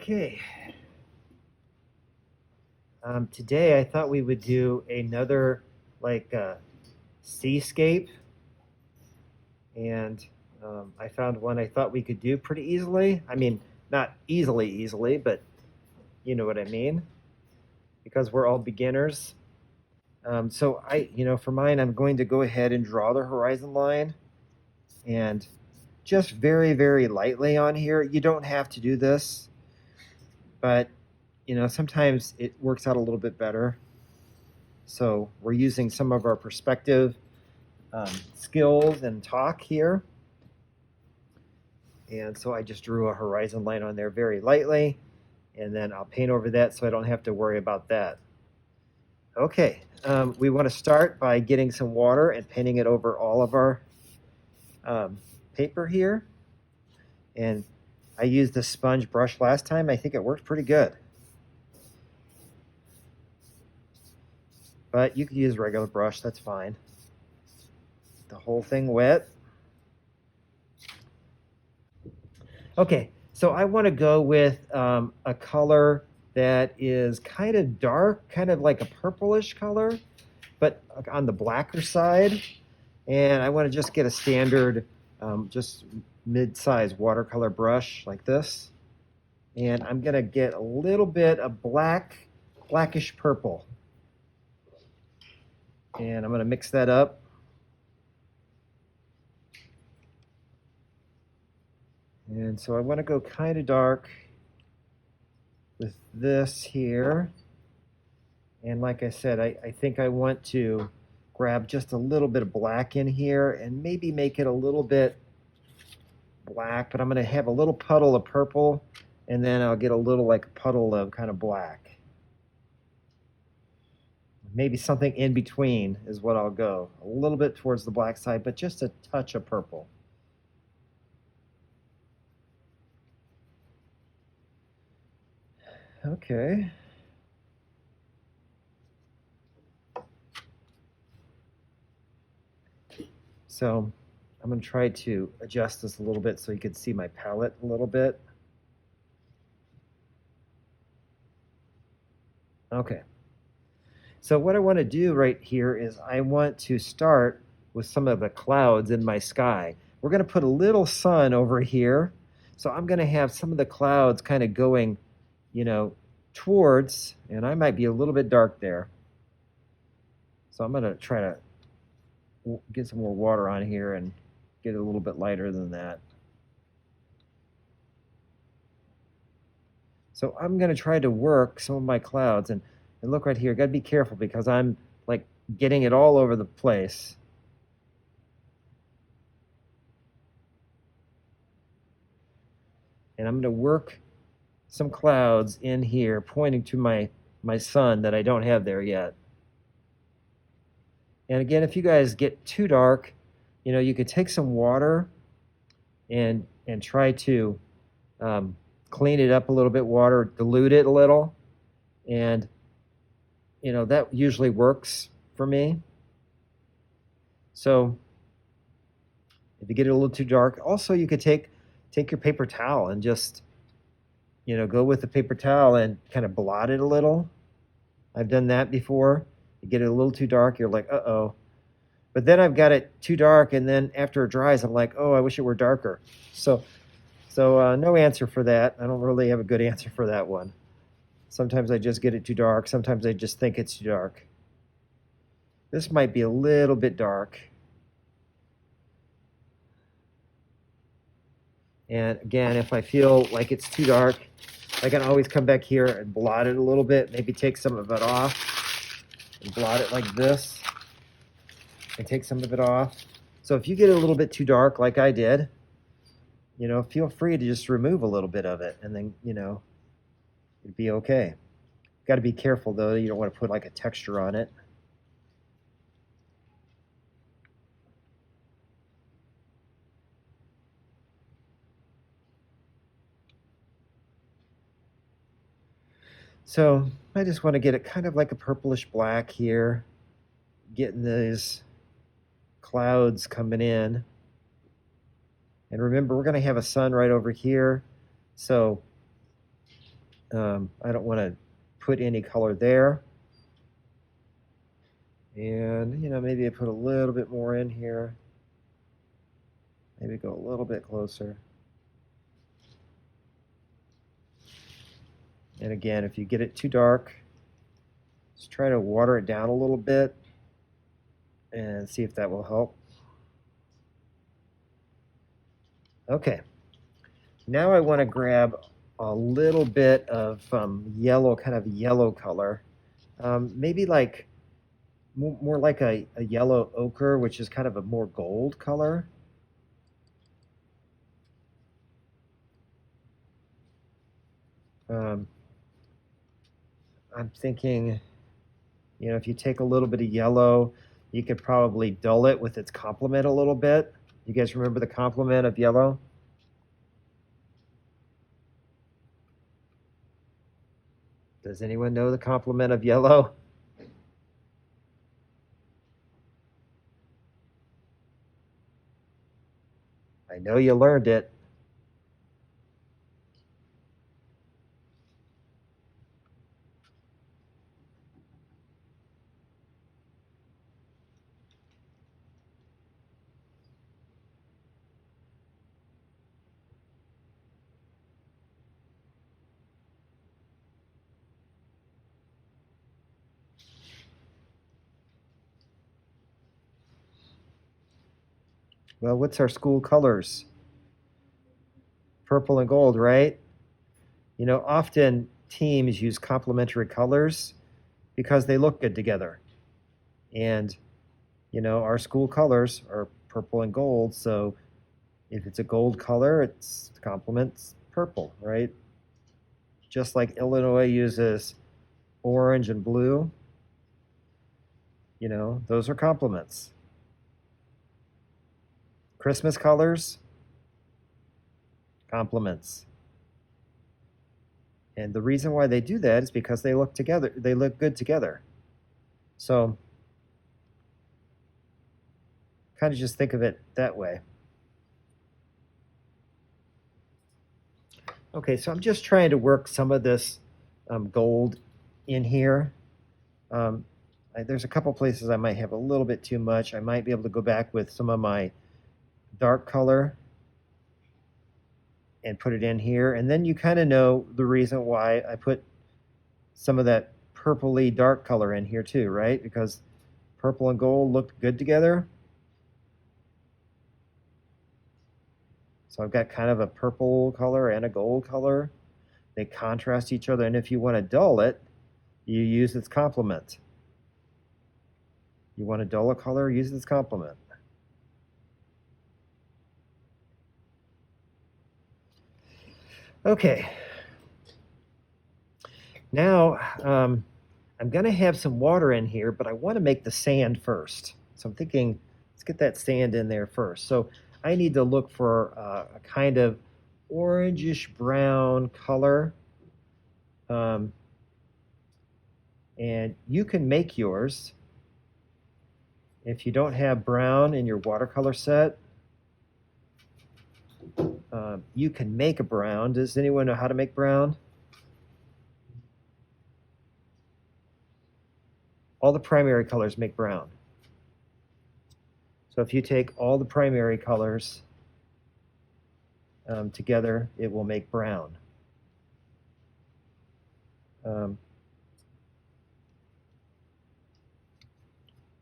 Okay. Today I thought we would do another seascape, and I found one I thought we could do pretty easily. I mean, not easily, but you know what I mean, because we're all beginners. So for mine, I'm going to go ahead and draw the horizon line, and just very, very lightly on here. You don't have to do this, but sometimes it works out a little bit better. So we're using some of our perspective skills and talk here. And so I just drew a horizon line on there very lightly, and then I'll paint over that so I don't have to worry about that. Okay, we want to start by getting some water and painting it over all of our paper here. And I used the sponge brush last time. I think it worked pretty good. But you could use a regular brush, that's fine. The whole thing wet. Okay, so I want to go with a color that is kind of dark, kind of like a purplish color, but on the blacker side. And I want to just get a standard, just mid-size watercolor brush like this. And I'm going to get a little bit of blackish purple. And I'm going to mix that up. And so I want to go kind of dark with this here. And like I said, I think I want to grab just a little bit of black in here and maybe make it a little bit black, but I'm going to have a little puddle of purple, and then I'll get a little like a puddle of kind of black. Maybe something in between is what I'll go. A little bit towards the black side, but just a touch of purple. Okay. So I'm going to try to adjust this a little bit so you can see my palette a little bit. Okay. So what I want to do right here is I want to start with some of the clouds in my sky. We're going to put a little sun over here. So I'm going to have some of the clouds kind of going, towards, and I might be a little bit dark there. So I'm going to try to get some more water on here and get it a little bit lighter than that. So I'm going to try to work some of my clouds, and look right here. Got to be careful because I'm like getting it all over the place. And I'm going to work some clouds in here pointing to my sun that I don't have there yet. And again, if you guys get too dark, you could take some water and try to clean it up a little bit, water, dilute it a little. And, that usually works for me. So if you get it a little too dark, also you could take your paper towel and just, go with the paper towel and kind of blot it a little. I've done that before. You get it a little too dark, you're like, uh-oh. But then I've got it too dark, and then after it dries, I'm like, oh, I wish it were darker. So no answer for that. I don't really have a good answer for that one. Sometimes I just get it too dark. Sometimes I just think it's too dark. This might be a little bit dark. And again, if I feel like it's too dark, I can always come back here and blot it a little bit, maybe take some of it off and blot it like this and take some of it off. So if you get it a little bit too dark like I did, feel free to just remove a little bit of it, and then, it'd be okay. Got to be careful though, you don't want to put like a texture on it. So I just want to get it kind of like a purplish black here, getting these clouds coming in. And remember, we're going to have a sun right over here. So I don't want to put any color there. And, maybe I put a little bit more in here. Maybe go a little bit closer. And again, if you get it too dark, just try to water it down a little bit and see if that will help. Okay, now I want to grab a little bit of yellow, kind of yellow color. Maybe like more like a yellow ochre, which is kind of a more gold color. I'm thinking, if you take a little bit of yellow, you could probably dull it with its complement a little bit. You guys remember the complement of yellow? Does anyone know the complement of yellow? I know you learned it. Well, what's our school colors? Purple and gold, right? Often teams use complementary colors because they look good together. And, our school colors are purple and gold. So if it's a gold color, it's complements purple, right? Just like Illinois uses orange and blue, those are complements. Christmas colors, complements. And the reason why they do that is because they look together. They look good together. So kind of just think of it that way. Okay, so I'm just trying to work some of this gold in here. There's a couple places I might have a little bit too much. I might be able to go back with some of my dark color and put it in here. And then you kind of know the reason why I put some of that purpley dark color in here too, right? Because purple and gold look good together. So I've got kind of a purple color and a gold color. They contrast each other. And if you want to dull it, you use its complement. You want to dull a color, use its complement. Okay. Now, I'm going to have some water in here, but I want to make the sand first. So I'm thinking, let's get that sand in there first. So I need to look for a kind of orangish brown color. And you can make yours. If you don't have brown in your watercolor set, you can make a brown. Does anyone know how to make brown? All the primary colors make brown. So if you take all the primary colors together, it will make brown.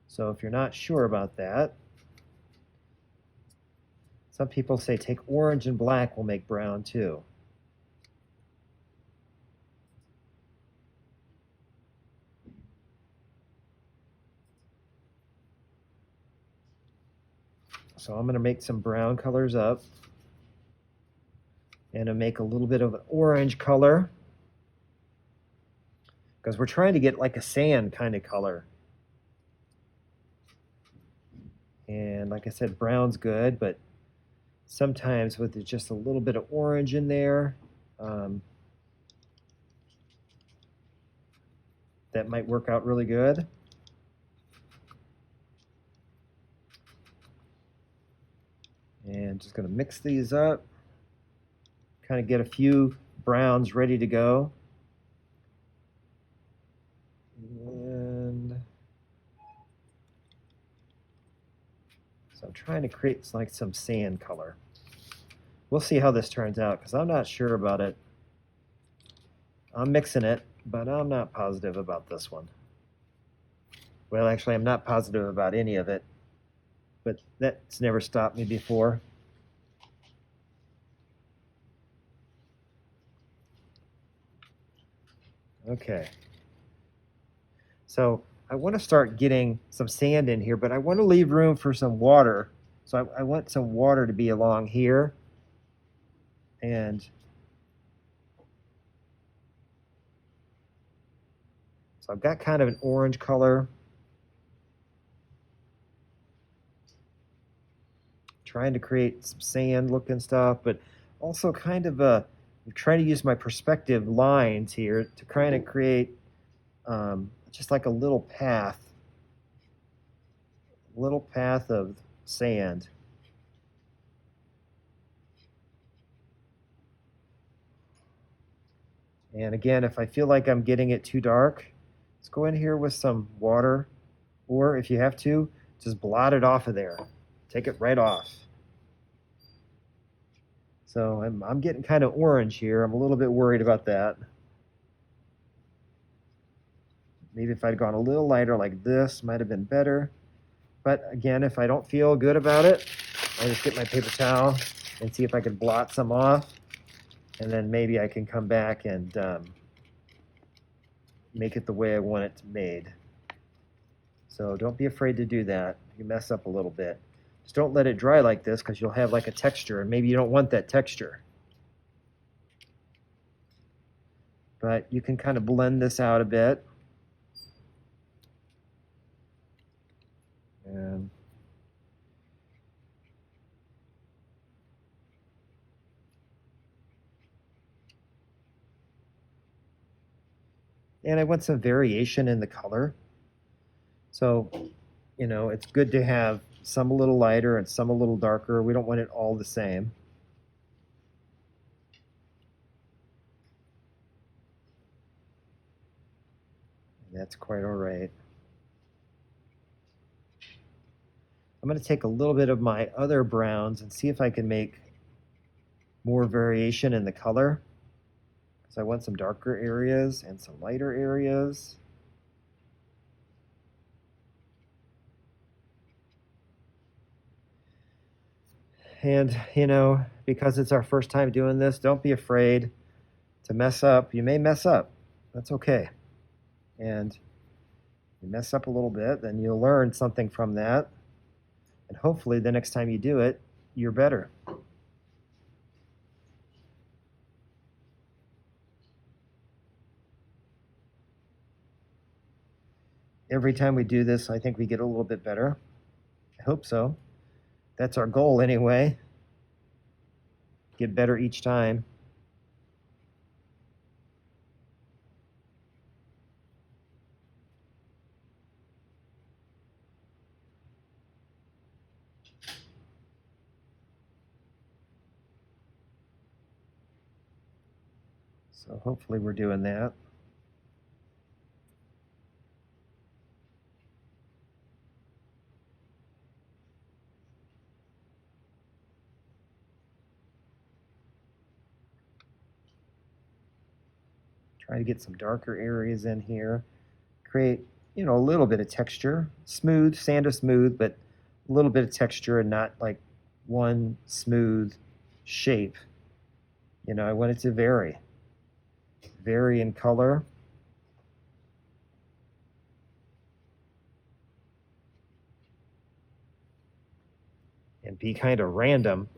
So if you're not sure about that, some people say take orange and black will make brown too. So I'm going to make some brown colors up. And I'll make a little bit of an orange color, because we're trying to get like a sand kind of color. And like I said, brown's good, but sometimes with just a little bit of orange in there, that might work out really good. And just going to mix these up, kind of get a few browns ready to go. So I'm trying to create like some sand color. We'll see how this turns out because I'm not sure about it. I'm mixing it, but I'm not positive about this one. Well, actually, I'm not positive about any of it, but that's never stopped me before. Okay. So I want to start getting some sand in here, but I want to leave room for some water. So I want some water to be along here. And so I've got kind of an orange color. Trying to create some sand looking stuff, but also kind of I'm trying to use my perspective lines here to kind of create just like a little path of sand. And again, if I feel like I'm getting it too dark, let's go in here with some water, or if you have to, just blot it off of there. Take it right off. So I'm getting kind of orange here. I'm a little bit worried about that. Maybe if I'd gone a little lighter like this, might have been better. But again, if I don't feel good about it, I'll just get my paper towel and see if I can blot some off. And then maybe I can come back and make it the way I want it made. So don't be afraid to do that. You mess up a little bit. Just don't let it dry like this because you'll have like a texture, and maybe you don't want that texture. But you can kind of blend this out a bit. And I want some variation in the color. So, you know, it's good to have some a little lighter and some a little darker. We don't want it all the same. And that's quite all right. I'm going to take a little bit of my other browns and see if I can make more variation in the color. So I want some darker areas and some lighter areas. And, you know, because it's our first time doing this, don't be afraid to mess up. You may mess up. That's okay. And you mess up a little bit, then you'll learn something from that. And hopefully the next time you do it, you're better. Every time we do this, I think we get a little bit better. I hope so. That's our goal anyway. Get better each time. So hopefully we're doing that. Try to get some darker areas in here. Create, you know, a little bit of texture. Smooth, sand is smooth, but a little bit of texture and not like one smooth shape. You know, I want it to vary. Vary in color. And be kind of random.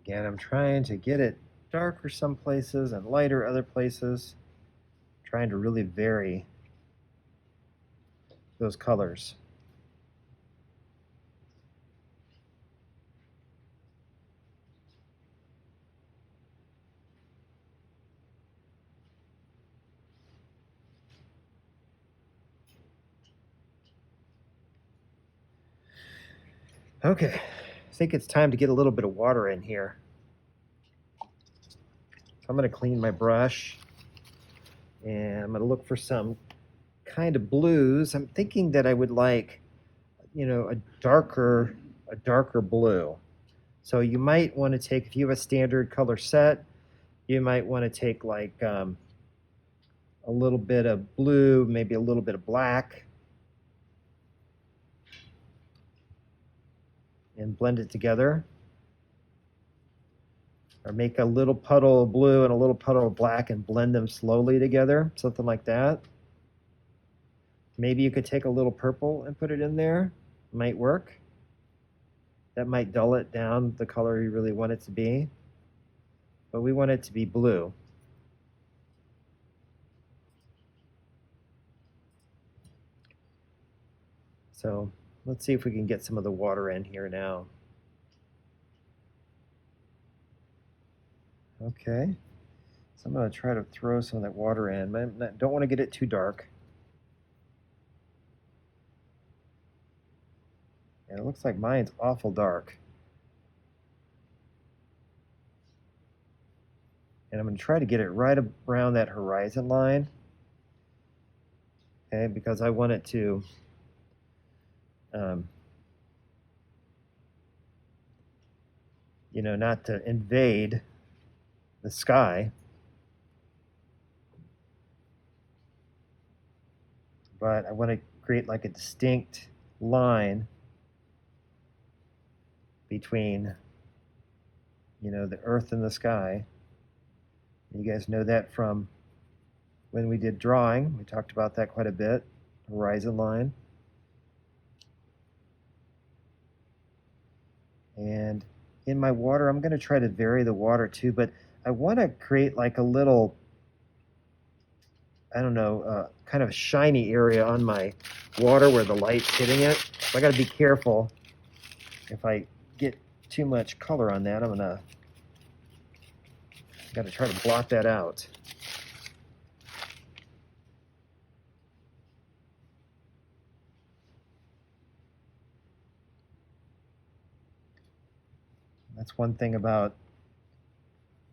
Again, I'm trying to get it darker some places and lighter other places, trying to really vary those colors. Okay, I think it's time to get a little bit of water in here. So I'm going to clean my brush, and I'm going to look for some kind of blues. I'm thinking that I would like, a darker blue. So you might want to take, if you have a standard color set, you might want to take like a little bit of blue, maybe a little bit of black, and blend it together. Or make a little puddle of blue and a little puddle of black and blend them slowly together, something like that. Maybe you could take a little purple and put it in there. Might work. That might dull it down the color you really want it to be. But we want it to be blue. So let's see if we can get some of the water in here now. Okay, so I'm going to try to throw some of that water in, but I don't want to get it too dark. And it looks like mine's awful dark. And I'm going to try to get it right around that horizon line. Okay, because I want it to not to invade the sky, but I want to create like a distinct line between, the earth and the sky. You guys know that from when we did drawing. We talked about that quite a bit, horizon line. And in my water, I'm going to try to vary the water too, but I want to create like a little, I don't know, kind of shiny area on my water where the light's hitting it. So I got to be careful. If I get too much color on that, got to try to blot that out. That's one thing about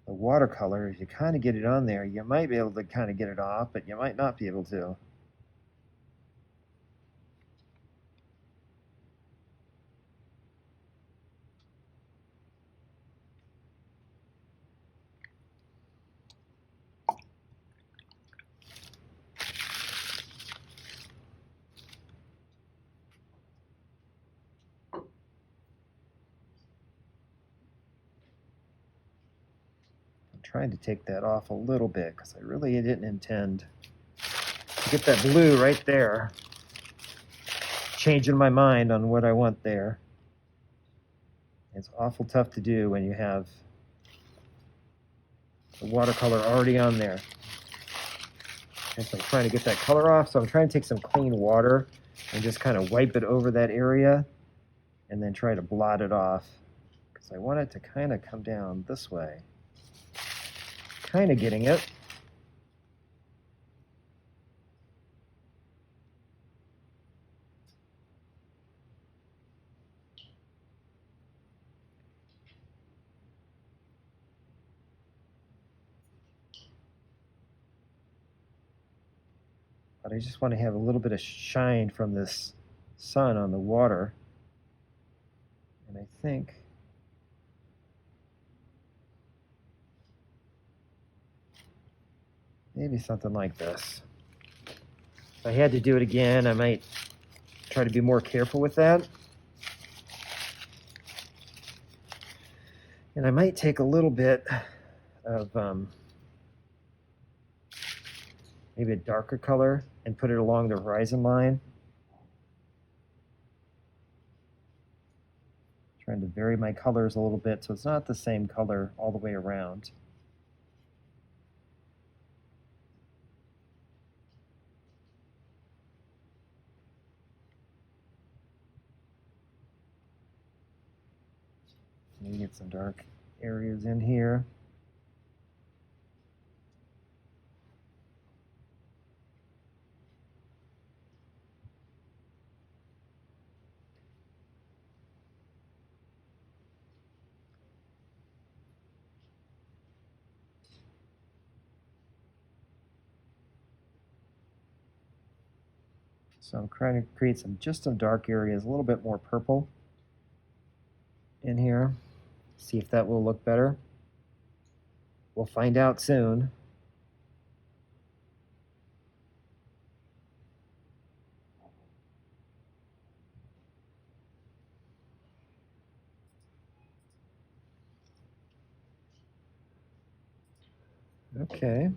the watercolor, is you kind of get it on there. You might be able to kind of get it off, but you might not be able to. Trying to take that off a little bit because I really didn't intend to get that blue right there. Changing my mind on what I want there. It's awful tough to do when you have the watercolor already on there. And so I'm trying to get that color off, so I'm trying to take some clean water and just kind of wipe it over that area and then try to blot it off because I want it to kind of come down this way. Kind of getting it. But I just want to have a little bit of shine from this sun on the water. And I think maybe something like this. If I had to do it again, I might try to be more careful with that. And I might take a little bit of maybe a darker color and put it along the horizon line. Trying to vary my colors a little bit so it's not the same color all the way around. Maybe get some dark areas in here. So I'm trying to create just some dark areas, a little bit more purple in here. See if that will look better. We'll find out soon. Okay.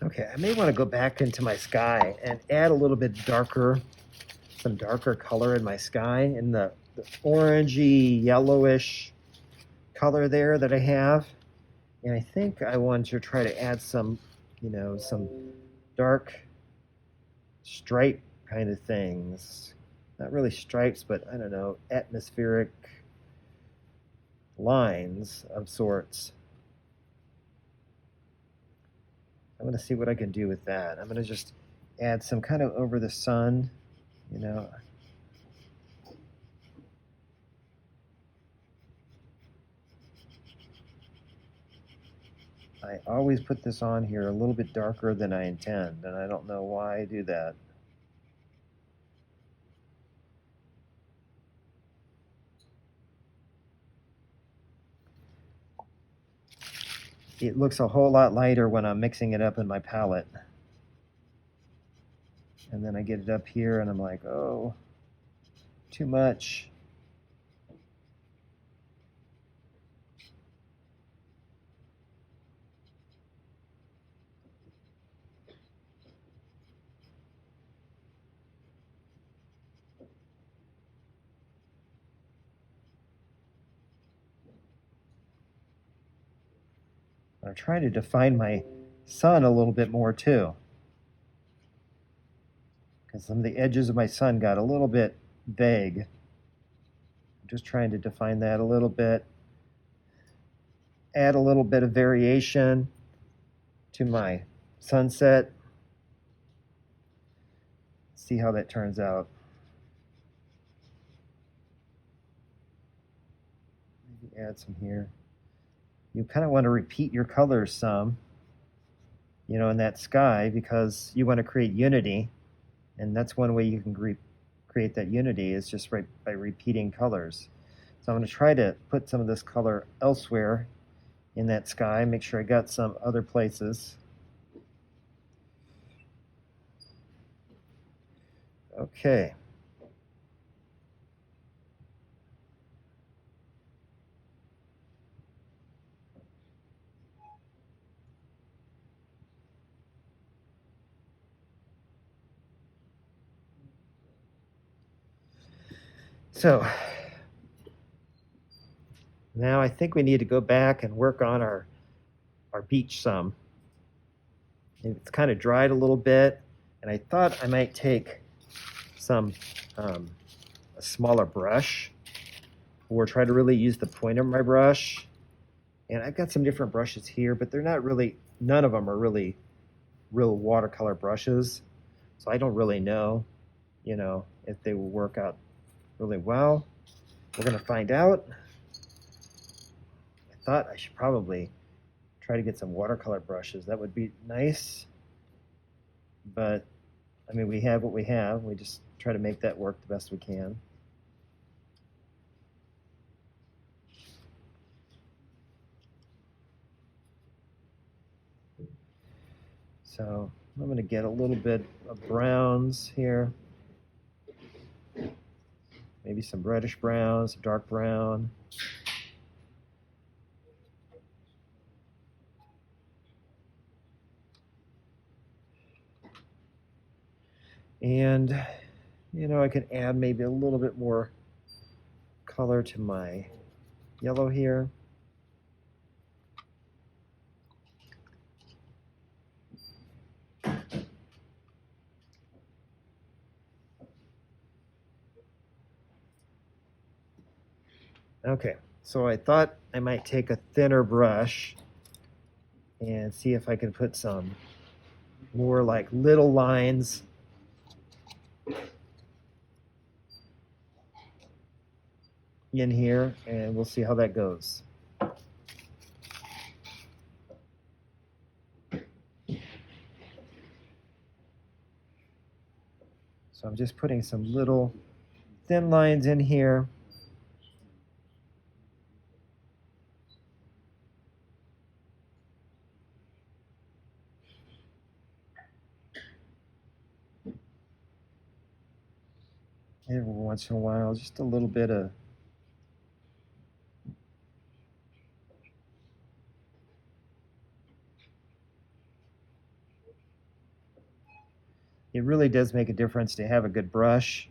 Okay, I may want to go back into my sky and add a little bit darker, some darker color in my sky, in the orangey, yellowish color there that I have. And I think I want to try to add some, some dark stripe kind of things. Not really stripes, but I don't know, atmospheric lines of sorts. I'm going to see what I can do with that. I'm going to just add some kind of over the sun, I always put this on here a little bit darker than I intend, and I don't know why I do that. It looks a whole lot lighter when I'm mixing it up in my palette. And then I get it up here and I'm like, oh, too much. I'm trying to define my sun a little bit more too, because some of the edges of my sun got a little bit vague. I'm just trying to define that a little bit, add a little bit of variation to my sunset. See how that turns out. Maybe add some here. You kind of want to repeat your colors some, in that sky, because you want to create unity. And that's one way you can create that unity, is just by repeating colors. So I'm going to try to put some of this color elsewhere in that sky, make sure I got some other places. Okay. So now I think we need to go back and work on our beach some. It's kind of dried a little bit, and I thought I might take a smaller brush, or try to really use the point of my brush. And I've got some different brushes here, but they're not really, none of them are really real watercolor brushes, so I don't really know, you know, if they will work out really well. We're gonna find out. I thought I should probably try to get some watercolor brushes. That would be nice, but I mean, we have what we have. We just try to make that work the best we can. So I'm going to get a little bit of browns here. Maybe some reddish browns, dark brown. And, you know, I could add maybe a little bit more color to my yellow here. Okay, so I thought I might take a thinner brush and see if I can put some more like little lines in here, and we'll see how that goes. So I'm just putting some little thin lines in here. Every once in a while, just a little bit of it really does make a difference to have a good brush.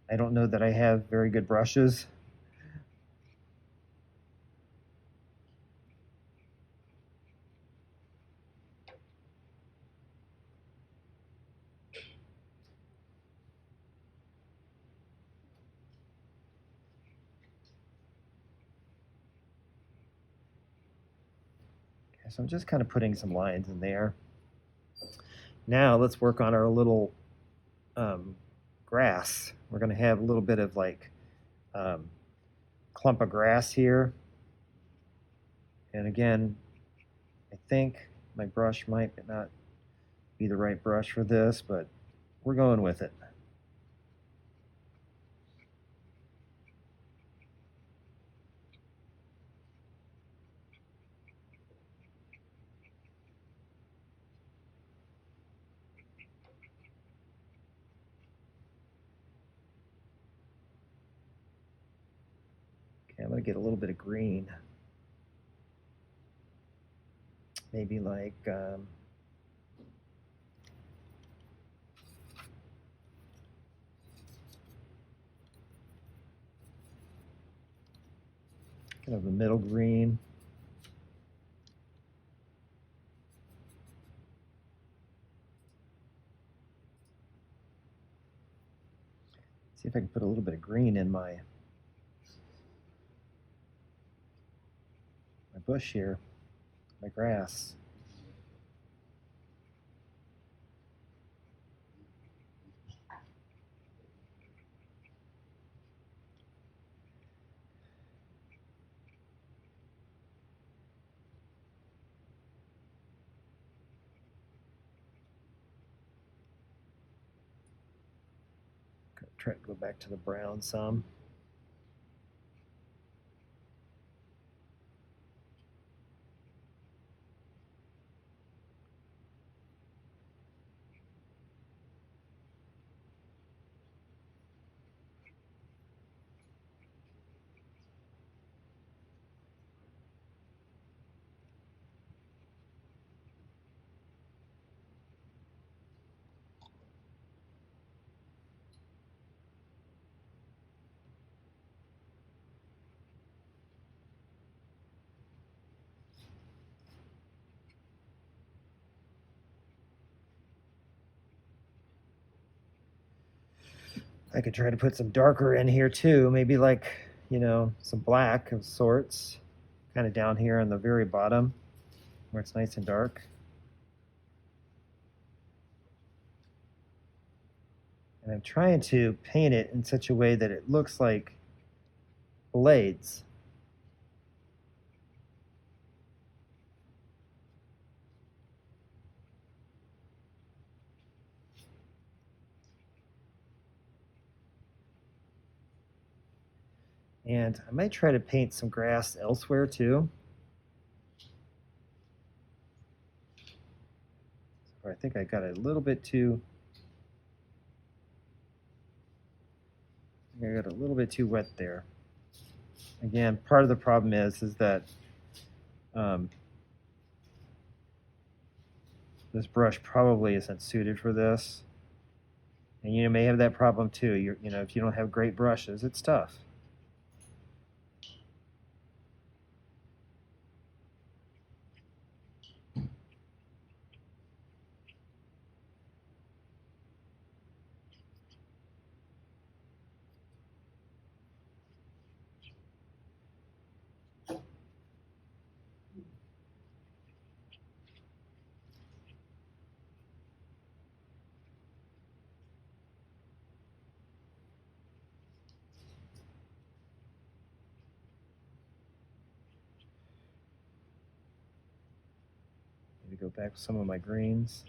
I don't know that I have very good brushes. Okay, so I'm just kind of putting some lines in there. Now let's work on our little grass. We're going to have a little bit of like clump of grass here. And again, I think my brush might not be the right brush for this, but we're going with it. Okay, I'm going to get a little bit of green. Maybe like kind of a middle green. See if I can put a little bit of green in my bush here, my grass. Try to go back to the brown some. I could try to put some darker in here too, maybe like, you know, some black of sorts, kind of down here on the very bottom where it's nice and dark. And I'm trying to paint it in such a way that it looks like blades. And I might try to paint some grass elsewhere too. So I think I got a little bit too wet there. Again, part of the problem is that this brush probably isn't suited for this. And you may have that problem too. You know, if you don't have great brushes, it's tough. Maybe go back with some of my greens.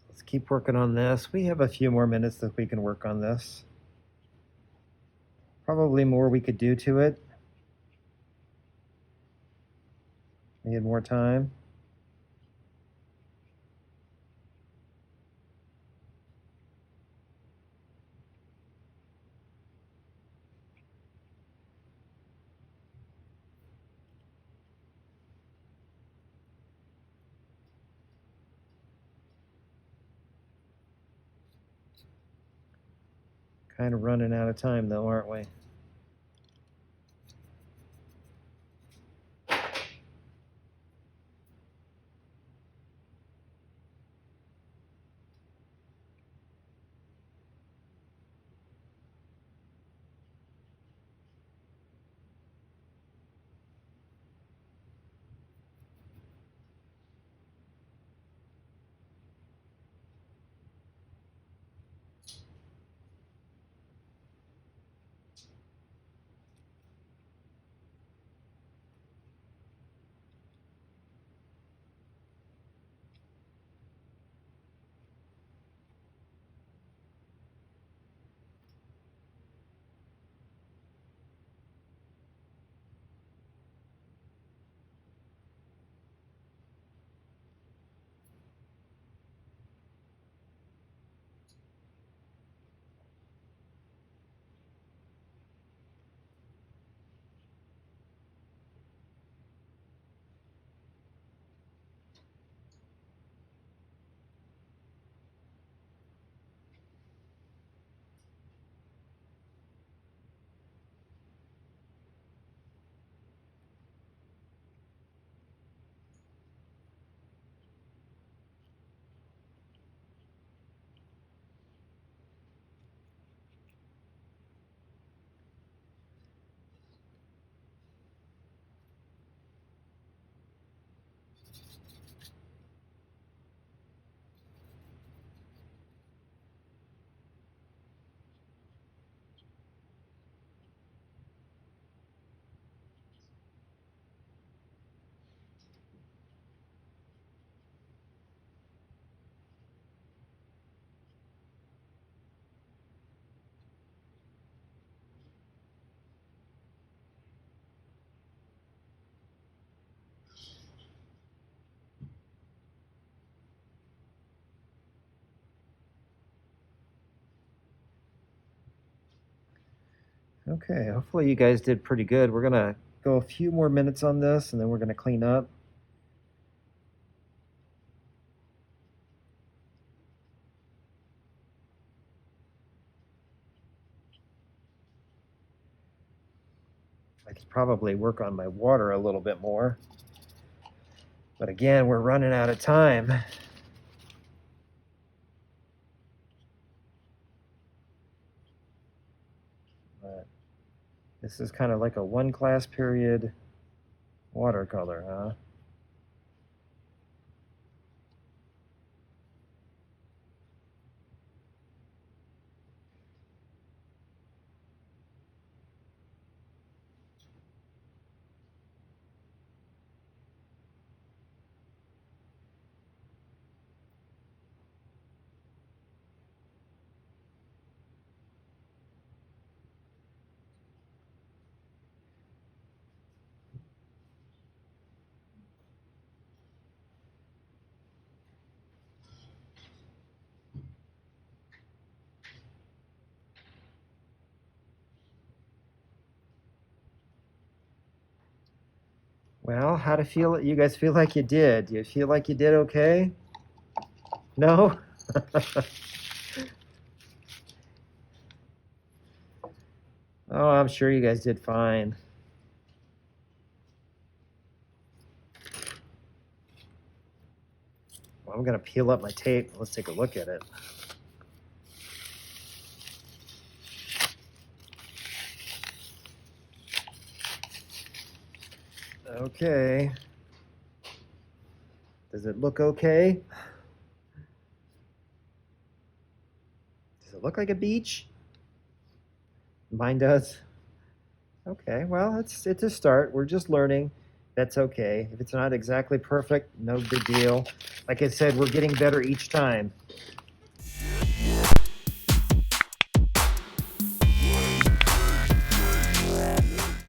Let's keep working on this. We have a few more minutes that we can work on this. Probably more we could do to it. We had more time. Kind of running out of time though, aren't we? Okay, hopefully you guys did pretty good. We're gonna go a few more minutes on this and then we're gonna clean up. I could probably work on my water a little bit more. But again, we're running out of time. But this is kind of like a one class period watercolor, huh? Well, how do you guys feel like you did? Do you feel like you did okay? No? Oh, I'm sure you guys did fine. Well, I'm gonna peel up my tape. Let's take a look at it. Okay. Does it look okay? Does it look like a beach? Mine does. Okay, well, it's a start. We're just learning. That's okay. If it's not exactly perfect, no big deal. Like I said, we're getting better each time.